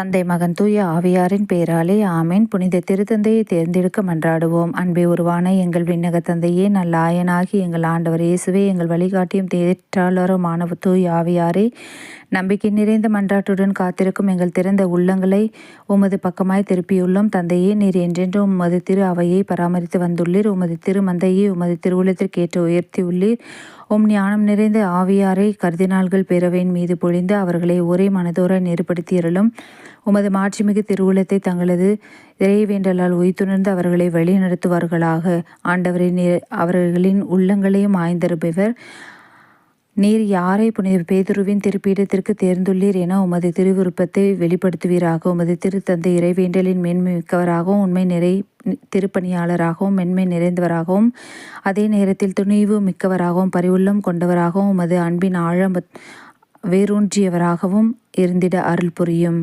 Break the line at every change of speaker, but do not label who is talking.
தந்தை மகன் தூய ஆவியாரின் பெயராலே ஆமேன். புனித திருத்தந்தையை தேர்ந்தெடுக்க மன்றாடுவோம். அன்பே உருவான எங்கள் விண்ணக தந்தையே, நல்ல ஆயனாகி எங்கள் ஆண்டவர் இயேசுவே, எங்கள் வழிகாட்டியும் தேற்றாளருமான தூய ஆவியாரே, நம்பிக்கை நிறைந்த மன்றாட்டுடன் காத்திருக்கும் எங்கள் திறந்த உள்ளங்களை உமது பக்கமாய் திருப்பியுள்ளோம். தந்தையே, நீர் என்றென்றும் உமது திரு அவையை பராமரித்து வந்துள்ளீர். உமது திரு மந்தையை உமது திருவுளத்திற்கேற்று உயர்த்தியுள்ளீர். ஞானம் நிறைந்த ஆவியாரை கர்தினால்கள் பேரவையின் மீது பொழிந்து அவர்களை ஒரே மனதோர நெருப்படுத்தியருளும். உமது மாட்சிமிகு திருவுளத்தை தங்களது இறைவேண்டலால் உய்த்துணர்ந்து அவர்களை வழி நடத்துவார்களாக. ஆண்டவரை அவர்களின் உள்ளங்களையும் ஆய்ந்தருபவர் நீர் யாரை புனித பேதுருவின் திருப்பீடத்திற்கு தேர்ந்துள்ளீர் என உமது திருவிருப்பத்தை வெளிப்படுத்துவீராக. உமது திருத்தந்தை இறைவேண்டலின் மேன்மை மிக்கவராகவும் உண்மை நிறை திருப்பணியாளராகவும் மென்மை நிறைந்தவராகவும் அதே நேரத்தில் துணிவு மிக்கவராகவும் பரிவுள்ளம் கொண்டவராகவும் உமது அன்பின் ஆழம் வேரூன்றியவராகவும் இருந்திட அருள் புரியும்.